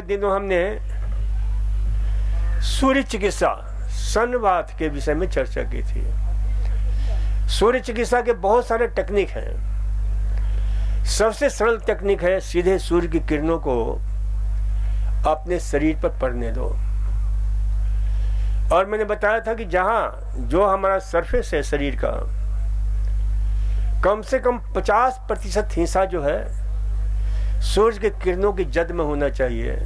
दिनों हमने सूर्य चिकित्सा सनबाथ के विषय में चर्चा की थी। सूर्य चिकित्सा के बहुत सारे टेक्निक हैं। सबसे सरल टेक्निक है सीधे सूर्य की किरणों को अपने शरीर पर पड़ने दो। और मैंने बताया था कि जहां जो हमारा सरफेस है शरीर का, कम से कम 50% हिस्सा जो है सूर्य की किरणों की जद में होना चाहिए।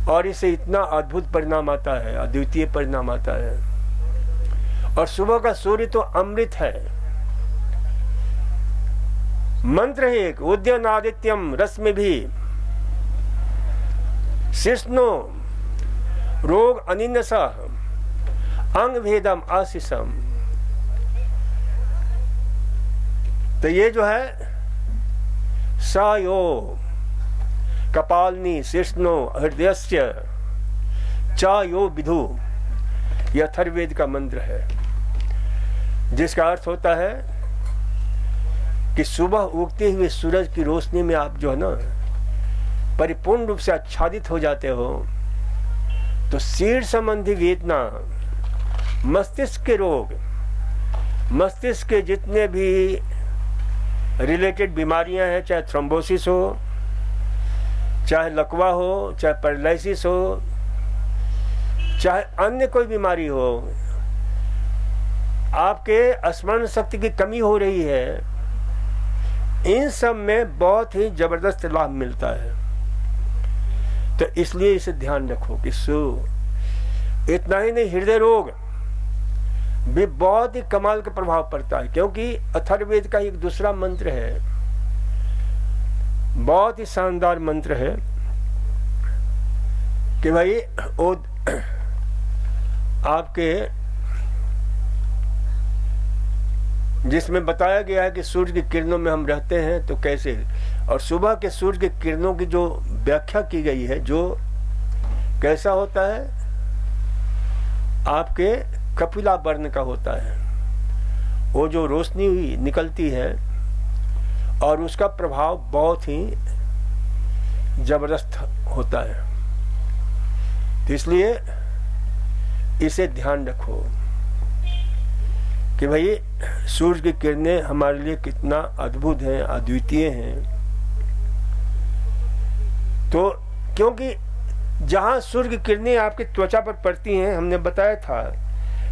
और इससे इतना अद्भुत परिणाम आता है, अद्वितीय परिणाम आता है। और सुबह का सूर्य तो अमृत है। मंत्र है एक, उद्यन आदित्यम रश्मि भी शिष्णु रोग अनिन्नसा अंग भेदम आशीषम। तो ये जो है सायो कपालनी शिष्णु हृदयस्य चायो विधु, यह अथर्ववेद का मंत्र है, जिसका अर्थ होता है कि सुबह उगते हुए सूरज की रोशनी में आप जो है ना परिपूर्ण रूप से आच्छादित हो जाते हो, तो शीर संबंधी वेदना, मस्तिष्क के रोग, मस्तिष्क के जितने भी रिलेटेड बीमारियां हैं, चाहे थ्रोम्बोसिस हो, चाहे लकवा हो, चाहे पैरालिसिस हो, चाहे अन्य कोई बीमारी हो, आपके स्मरण शक्ति की कमी हो रही है, इन सब में बहुत ही जबरदस्त लाभ मिलता है। तो इसलिए इसे ध्यान रखो कि इतना ही नहीं, हृदय रोग भी बहुत ही कमाल का प्रभाव पड़ता है, क्योंकि अथर्ववेद का एक दूसरा मंत्र है, बहुत ही शानदार मंत्र है कि भाई वो आपके जिसमें बताया गया है कि सूर्य की किरणों में हम रहते हैं तो कैसे, और सुबह के सूर्य की किरणों की जो व्याख्या की गई है, जो कैसा होता है, आपके कपिला वर्ण का होता है। वो जो रोशनी हुई निकलती है और उसका प्रभाव बहुत ही जबरदस्त होता है। तो इसलिए इसे ध्यान रखो कि भाई सूर्य की किरणें हमारे लिए कितना अद्भुत हैं, अद्वितीय हैं। तो क्योंकि जहां सूर्य की किरणें आपकी त्वचा पर पड़ती हैं, हमने बताया था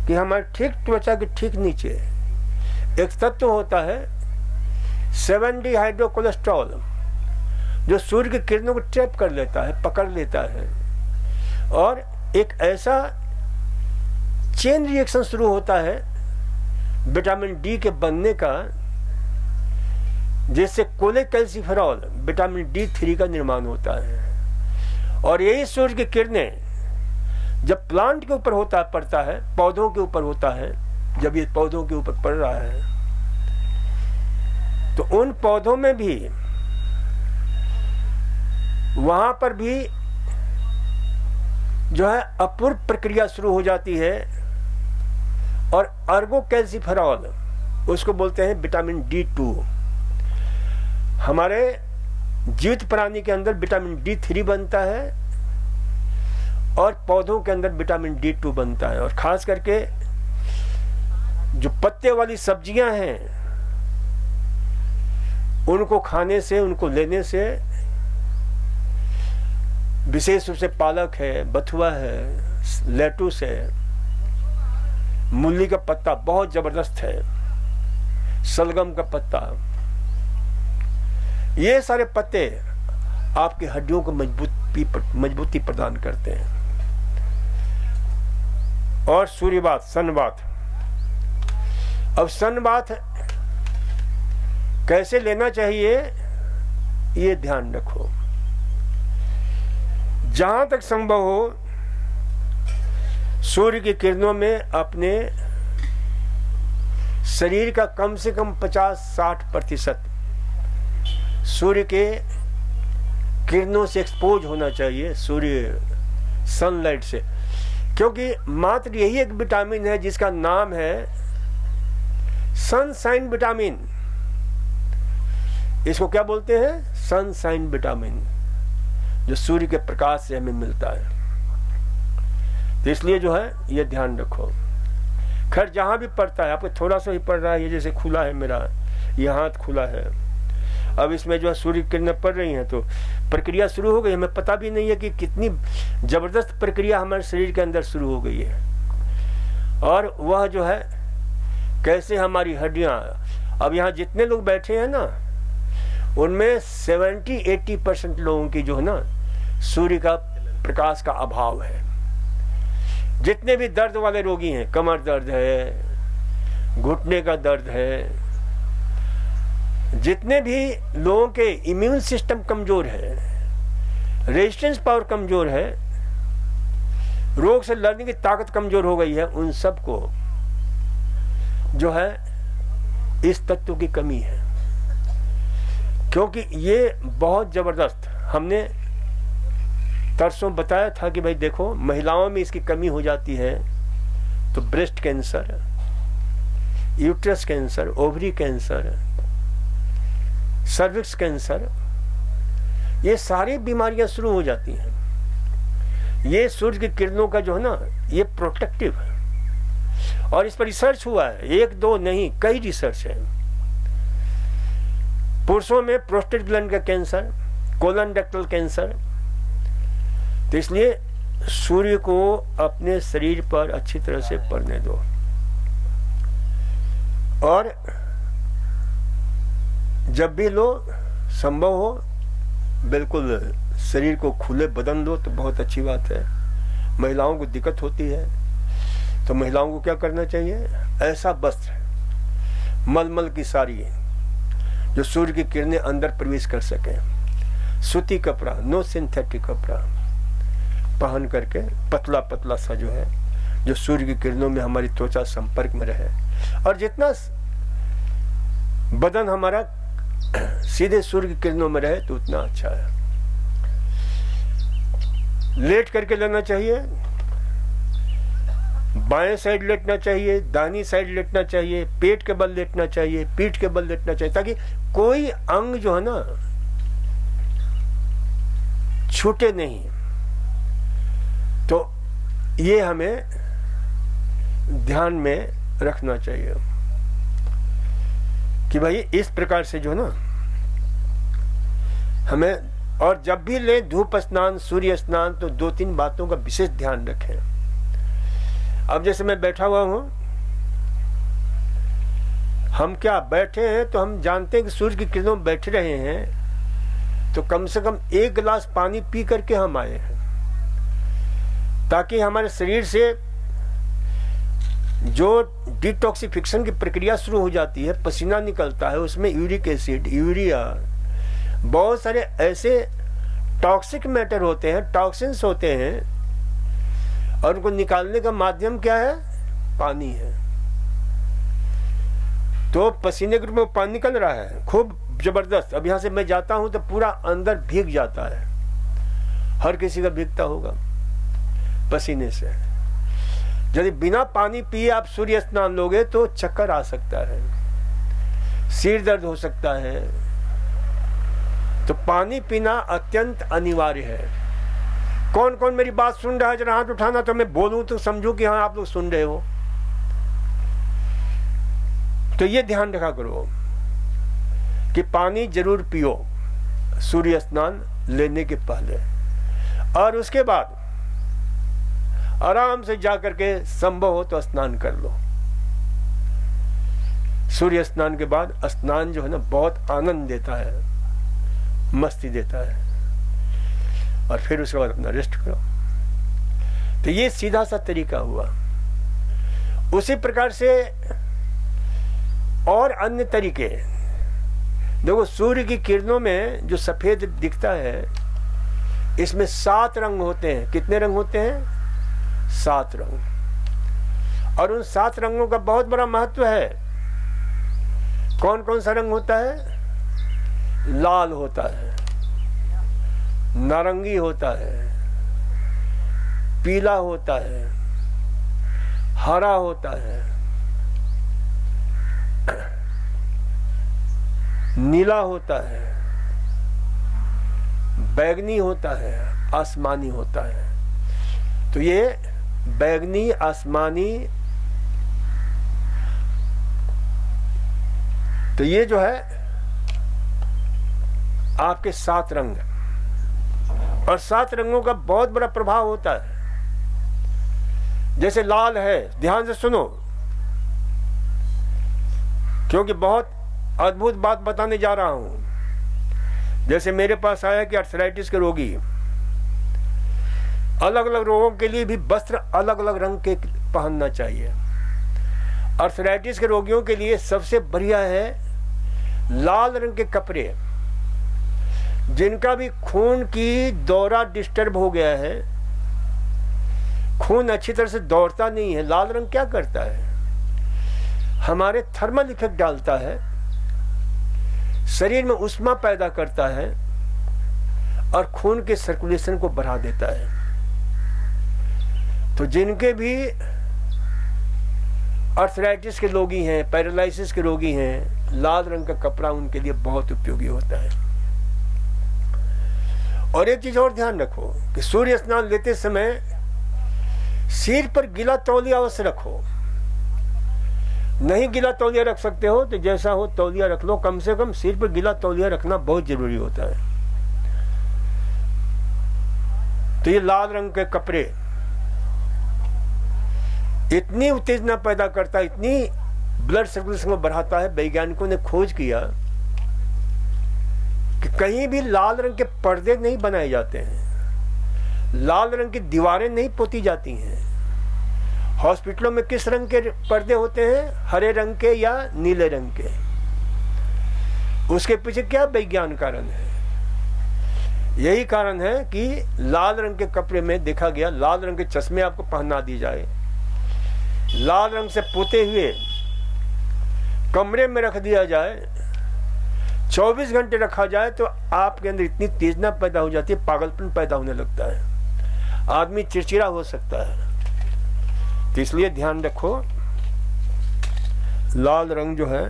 कि हमारे ठीक त्वचा के ठीक नीचे एक तत्व होता है 7D हाइड्रोकोलेस्ट्रॉल, जो सूर्य की किरणों को ट्रैप कर लेता है, पकड़ लेता है, और एक ऐसा चेन रिएक्शन शुरू होता है विटामिन डी के बनने का, जिससे कोलेकैल्सिफेरॉल विटामिन D3 का निर्माण होता है। और यही सूर्य की किरणें जब प्लांट के ऊपर पड़ता है, पौधों के ऊपर होता है, जब ये पौधों के ऊपर पड़ रहा है तो उन पौधों में भी, वहां पर भी जो है अपूर्व प्रक्रिया शुरू हो जाती है, और अर्गोकैल्सिफेरॉल उसको बोलते हैं विटामिन D2। हमारे जीवित प्राणी के अंदर विटामिन D3 बनता है और पौधों के अंदर विटामिन D2 बनता है। और खास करके जो पत्ते वाली सब्जियां हैं, उनको खाने से, उनको लेने से, विशेष रूप से पालक है, बथुआ है, लेटुस है, मूली का पत्ता बहुत जबरदस्त है, सलगम का पत्ता, ये सारे पत्ते आपकी हड्डियों को मजबूती प्रदान करते हैं। और सूर्यबाथ, सनबाथ। अब सनबाथ कैसे लेना चाहिए ये ध्यान रखो। जहां तक संभव हो सूर्य की किरणों में अपने शरीर का कम से कम 50-60% सूर्य के किरणों से एक्सपोज होना चाहिए, सूर्य सनलाइट से। क्योंकि मात्र यही एक विटामिन है जिसका नाम है सनशाइन विटामिन। इसको क्या बोलते हैं? Sunshine vitamin. जो सूर्य के प्रकाश से हमें मिलता है। तो इसलिए जो है ये ध्यान रखो। खैर जहां भी पड़ता है, आपको थोड़ा सा ही पड़ रहा है, ये जैसे खुला है मेरा, ये हाथ खुला है, अब इसमें जो है सूर्य किरणें पड़ रही हैं, तो प्रक्रिया शुरू हो गई। हमें पता भी नहीं है कि कितनी जबरदस्त प्रक्रिया हमारे शरीर के अंदर शुरू हो गई है, और वह जो है कैसे हमारी हड्डियां, अब यहाँ जितने लोग बैठे हैं ना, उनमें 70-80% लोगों की जो है ना सूर्य का प्रकाश का अभाव है। जितने भी दर्द वाले रोगी हैं, कमर दर्द है, घुटने का दर्द है, जितने भी लोगों के इम्यून सिस्टम कमजोर है, रेजिस्टेंस पावर कमजोर है, रोग से लड़ने की ताकत कमजोर हो गई है, उन सबको जो है इस तत्व की कमी है। क्योंकि ये बहुत जबरदस्त, हमने तरसों बताया था कि भाई देखो महिलाओं में इसकी कमी हो जाती है तो breast cancer, uterus cancer, ovary cancer, cervix cancer, ये सारी बीमारियां शुरू हो जाती हैं। ये सूर्य की किरणों का जो है ना ये प्रोटेक्टिव है, और इस पर रिसर्च हुआ है, 1-2 नहीं कई रिसर्च है। पुरुषों में प्रोस्टेट ग्लैंड का कैंसर, कोलन डक्टल कैंसर। तो इसलिए सूर्य को अपने शरीर पर अच्छी तरह से पड़ने दो, और जब भी लो संभव हो बिल्कुल शरीर को खुले बदन दो तो बहुत अच्छी बात है। महिलाओं को दिक्कत होती है तो महिलाओं को क्या करना चाहिए, ऐसा वस्त्र मलमल की साड़ी जो सूर्य की किरणें अंदर प्रवेश कर सके, सूती कपड़ा, नो सिंथेटिक कपड़ा पहन करके पतला पतला सा जो है, जो सूर्य की किरणों में हमारी त्वचा संपर्क में रहे, और जितना बदन हमारा सीधे सूर्य की किरणों में रहे तो उतना अच्छा है। लेट करके लेना चाहिए, बाएं साइड लेटना चाहिए, दाहिनी साइड लेटना चाहिए, पेट के बल लेटना चाहिए, पीठ के बल लेटना चाहिए, ताकि कोई अंग जो है ना छूटे नहीं। तो ये हमें ध्यान में रखना चाहिए कि भाई इस प्रकार से जो है ना हमें, और जब भी ले धूप स्नान, सूर्य स्नान, तो 2-3 बातों का विशेष ध्यान रखें। अब जैसे मैं बैठा हुआ हूं, हम क्या बैठे हैं तो हम जानते हैं कि सूर्य की किरणों में बैठे रहे हैं, तो कम से कम 1 गिलास पानी पी करके हम आए हैं, ताकि हमारे शरीर से जो डिटॉक्सिफिकेशन की प्रक्रिया शुरू हो जाती है, पसीना निकलता है, उसमें यूरिक एसिड, यूरिया, बहुत सारे ऐसे टॉक्सिक मैटर होते हैं, टॉक्सिन्स होते हैं, और उनको निकालने का माध्यम क्या है, पानी है। तो पसीने के रूप में पानी निकल रहा है खूब जबरदस्त। अब यहां से मैं जाता हूं तो पूरा अंदर भीग जाता है, हर किसी का भीगता होगा पसीने से। यदि बिना पानी पिए आप सूर्य स्नान लोगे तो चक्कर आ सकता है, सिर दर्द हो सकता है। तो पानी पीना अत्यंत अनिवार्य है। कौन कौन मेरी बात सुन रहा है, जरा हाथ उठाना तो मैं बोलूं तो समझूं कि हाँ आप लोग सुन रहे हो। तो ये ध्यान रखा करो कि पानी जरूर पियो सूर्य स्नान लेने के पहले, और उसके बाद आराम से जाकर के संभव हो तो स्नान कर लो। सूर्य स्नान के बाद स्नान जो है ना बहुत आनंद देता है, मस्ती देता है, और फिर उसके बाद अपना रेस्ट करो। तो ये सीधा सा तरीका हुआ। उसी प्रकार से और अन्य तरीके देखो, सूर्य की किरणों में जो सफेद दिखता है, इसमें 7 रंग होते हैं। कितने रंग होते हैं? 7 रंग। और उन 7 रंगों का बहुत बड़ा महत्व है। कौन कौन सा रंग होता है? लाल होता है, नारंगी होता है, पीला होता है, हरा होता है, नीला होता है, बैगनी होता है, आसमानी होता है। तो ये बैगनी, आसमानी, तो ये जो है आपके 7 रंग, और 7 रंगों का बहुत बड़ा प्रभाव होता है। जैसे लाल है, ध्यान से सुनो, क्योंकि बहुत अद्भुत बात बताने जा रहा हूं। जैसे मेरे पास आया कि आर्थराइटिस के रोगी, अलग अलग रोगों के लिए भी वस्त्र अलग अलग रंग के पहनना चाहिए। आर्थराइटिस के रोगियों के लिए सबसे बढ़िया है लाल रंग के कपड़े। जिनका भी खून की दौरा डिस्टर्ब हो गया है, खून अच्छी तरह से दौड़ता नहीं है, लाल रंग क्या करता है, हमारे थर्मल इफेक्ट डालता है, शरीर में उष्मा पैदा करता है और खून के सर्कुलेशन को बढ़ा देता है। तो जिनके भी आर्थराइटिस के रोगी हैं, पैरालिसिस के रोगी हैं, लाल रंग का कपड़ा उनके लिए बहुत उपयोगी होता है। और एक चीज और ध्यान रखो कि सूर्य स्नान लेते समय सिर पर गीला तौलिया अवश्य रखो। नहीं गीला तौलिया रख सकते हो तो जैसा हो तौलिया रख लो, कम से कम सिर पर गीला तौलिया रखना बहुत जरूरी होता है। तो ये लाल रंग के कपड़े इतनी उत्तेजना पैदा करता है, इतनी ब्लड सर्कुलेशन को बढ़ाता है। वैज्ञानिकों ने खोज किया कि कहीं भी लाल रंग के पर्दे नहीं बनाए जाते हैं, लाल रंग की दीवारें नहीं पोती जाती हैं। हॉस्पिटलों में किस रंग के पर्दे होते हैं, हरे रंग के या नीले रंग के। उसके पीछे क्या वैज्ञानिक कारण है? यही कारण है कि लाल रंग के कपड़े में देखा गया, लाल रंग के चश्मे आपको पहना दी जाए, लाल रंग से पोते हुए कमरे में रख दिया जाए, 24 घंटे रखा जाए, तो आपके अंदर इतनी तेजना पैदा हो जाती है, पागलपन पैदा होने लगता है, आदमी चिड़चिड़ा हो सकता है। तो इसलिए ध्यान रखो, लाल रंग जो है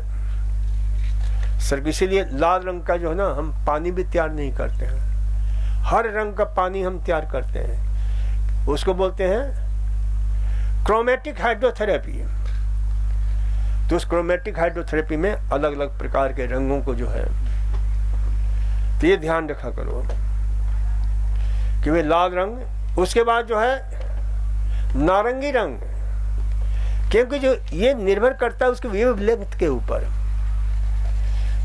सर, इसीलिए लाल रंग का जो है ना, हम पानी भी तैयार नहीं करते हैं, हर रंग का पानी हम तैयार करते हैं, उसको बोलते हैं क्रोमेटिक हाइड्रोथेरेपी। तो उस क्रोमेटिक हाइड्रोथेरेपी में अलग अलग प्रकार के रंगों को जो है, तो ये ध्यान रखा करो कि वे लाल रंग। उसके बाद जो है नारंगी रंग, क्योंकि जो ये निर्भर करता है उसकी वेव लेंथ के ऊपर।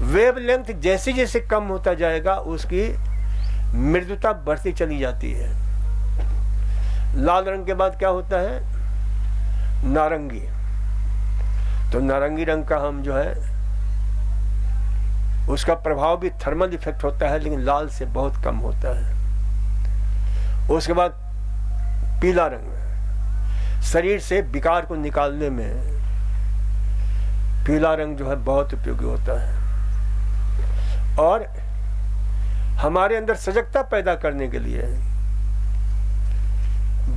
वेव लेंथ जैसे जैसे कम होता जाएगा उसकी मृदुता बढ़ती चली जाती है। लाल रंग के बाद क्या होता है, नारंगी। तो नारंगी रंग का हम जो है उसका प्रभाव भी थर्मल इफेक्ट होता है, लेकिन लाल से बहुत कम होता है। उसके बाद पीला रंग, शरीर से विकार को निकालने में पीला रंग जो है बहुत उपयोगी होता है, और हमारे अंदर सजगता पैदा करने के लिए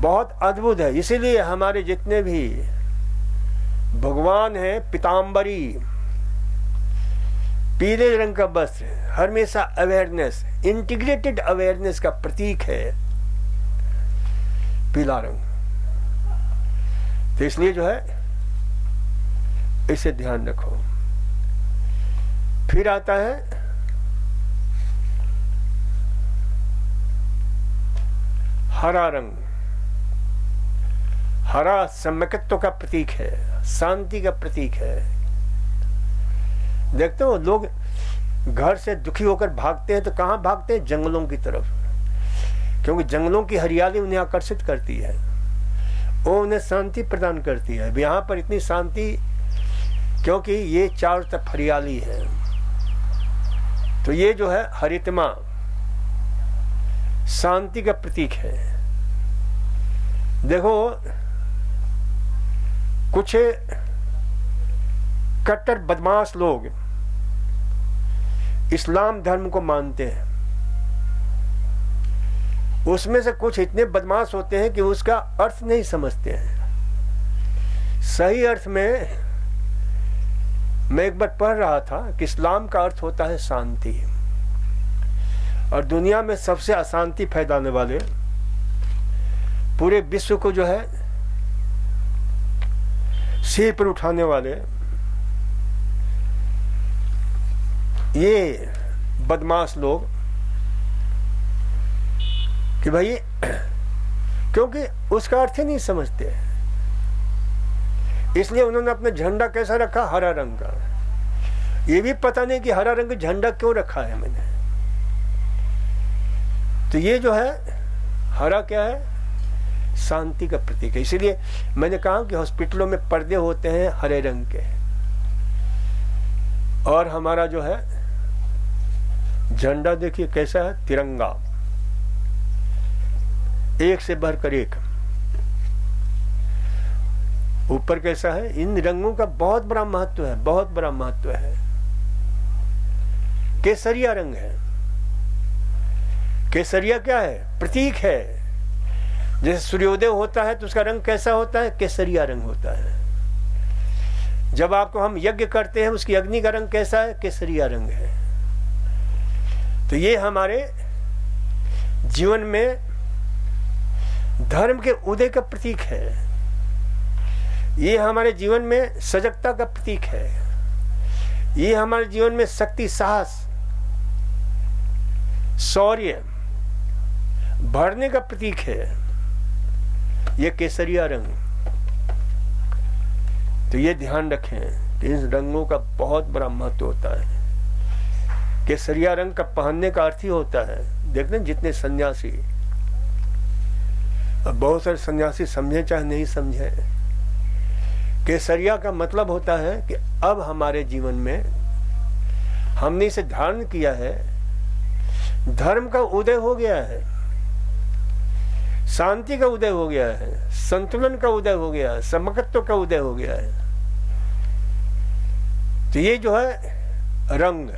बहुत अद्भुत है। इसीलिए हमारे जितने भी भगवान हैं, पीताम्बरी, पीले रंग का वस्त्र हमेशा अवेयरनेस, इंटीग्रेटेड अवेयरनेस का प्रतीक है पीला रंग। तो इसलिए जो है इसे ध्यान रखो। फिर आता है हरा रंग। हरा सम्यकत्व का प्रतीक है, शांति का प्रतीक है। देखते हो लोग घर से दुखी होकर भागते हैं तो कहां भागते हैं, जंगलों की तरफ, क्योंकि जंगलों की हरियाली उन्हें आकर्षित करती है, वो उन्हें शांति प्रदान करती है। यहाँ पर इतनी शांति क्योंकि ये चारों तरफ हरियाली है। तो ये जो है हरितमा शांति का प्रतीक है। देखो कुछ कट्टर बदमाश लोग इस्लाम धर्म को मानते हैं, उसमें से कुछ इतने बदमाश होते हैं कि उसका अर्थ नहीं समझते हैं। सही अर्थ में मैं एक बार पढ़ रहा था कि इस्लाम का अर्थ होता है शांति, और दुनिया में सबसे अशांति फैलाने वाले, पूरे विश्व को जो है सिर पर उठाने वाले ये बदमाश लोग, कि भाई क्योंकि उसका अर्थ ही नहीं समझते, इसलिए उन्होंने अपना झंडा कैसा रखा, हरा रंग का। ये भी पता नहीं कि हरा रंग का झंडा क्यों रखा है मैंने। तो ये जो है हरा क्या है, शांति का प्रतीक है। इसीलिए मैंने कहा कि हॉस्पिटलों में पर्दे होते हैं हरे रंग के, और हमारा जो है झंडा देखिए कैसा है, तिरंगा, एक से बढ़कर एक। ऊपर कैसा है, इन रंगों का बहुत बड़ा महत्व है, बहुत बड़ा महत्व है। केसरिया रंग है। केसरिया क्या है, प्रतीक है। जैसे सूर्योदय होता है तो उसका रंग कैसा होता है, केसरिया रंग होता है। जब आपको हम यज्ञ करते हैं उसकी अग्नि का रंग कैसा है, केसरिया रंग है। तो ये हमारे जीवन में धर्म के उदय का प्रतीक है। ये हमारे जीवन में सजगता का प्रतीक है। ये हमारे जीवन में शक्ति, साहस, शौर्य भरने का प्रतीक है, ये केसरिया रंग। तो ये ध्यान रखें कि इन रंगों का बहुत बड़ा महत्व होता है। केसरिया रंग का पहनने का अर्थ ही होता है, देखते हैं जितने सन्यासी, अब बहुत सारे सन्यासी समझे चाहे नहीं समझे, केसरिया का मतलब होता है कि अब हमारे जीवन में हमने इसे धारण किया है, धर्म का उदय हो गया है, शांति का उदय हो गया है, संतुलन का उदय हो गया है, समकत्व का उदय हो गया है। तो ये जो है रंग,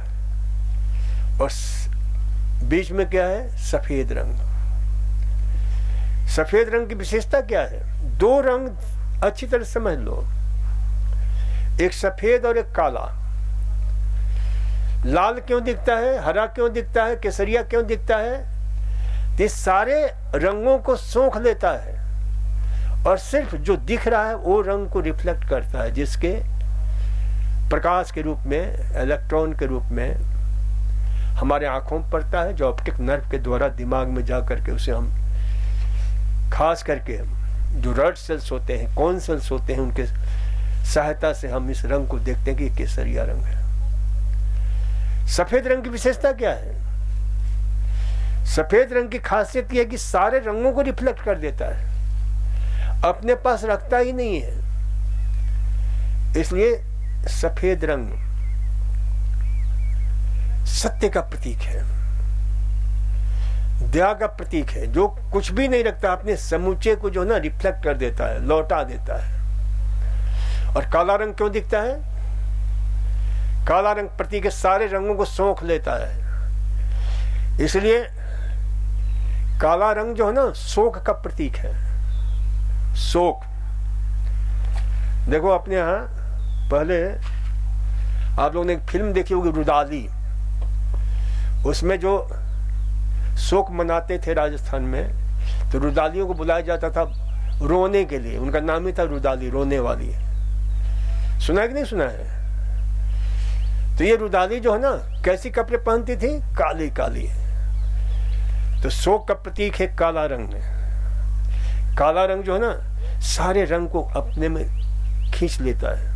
और बीच में क्या है, सफेद रंग। सफेद रंग की विशेषता क्या है, दो रंग अच्छी तरह समझ लो, एक सफेद और एक काला। लाल क्यों दिखता है, हरा क्यों दिखता है, केसरिया क्यों दिखता है, ये सारे रंगों को सोख लेता है और सिर्फ जो दिख रहा है वो रंग को रिफ्लेक्ट करता है, जिसके प्रकाश के रूप में, इलेक्ट्रॉन के रूप में हमारे आंखों में पड़ता है, जो ऑप्टिक नर्व के द्वारा दिमाग में जा करके उसे हम, खास करके जो रेड सेल्स होते हैं, कॉन सेल्स होते हैं, उनके सहायता से हम इस रंग को देखते हैं कि केसरिया रंग है। सफेद रंग की विशेषता क्या है, सफेद रंग की खासियत यह है कि सारे रंगों को रिफ्लेक्ट कर देता है, अपने पास रखता ही नहीं है। इसलिए सफेद रंग सत्य का प्रतीक है, दया का प्रतीक है, जो कुछ भी नहीं रखता अपने समूचे को जो ना रिफ्लेक्ट कर देता है, लौटा देता है। और काला रंग क्यों दिखता है, काला रंग प्रतीक है, सारे रंगों को सोख लेता है। इसलिए काला रंग जो है ना शोक का प्रतीक है, शोक। देखो अपने यहाँ पहले आप लोगों ने एक फिल्म देखी होगी रुदाली, उसमें जो शोक मनाते थे राजस्थान में, तो रुदालियों को बुलाया जाता था रोने के लिए, उनका नाम ही था रुदाली, रोने वाली। सुना है कि नहीं सुना है? तो ये रुदाली जो है ना कैसी कपड़े पहनती थी, काली काली। तो शोक का प्रतीक है काला रंग। काला रंग जो है ना सारे रंग को अपने में खींच लेता है।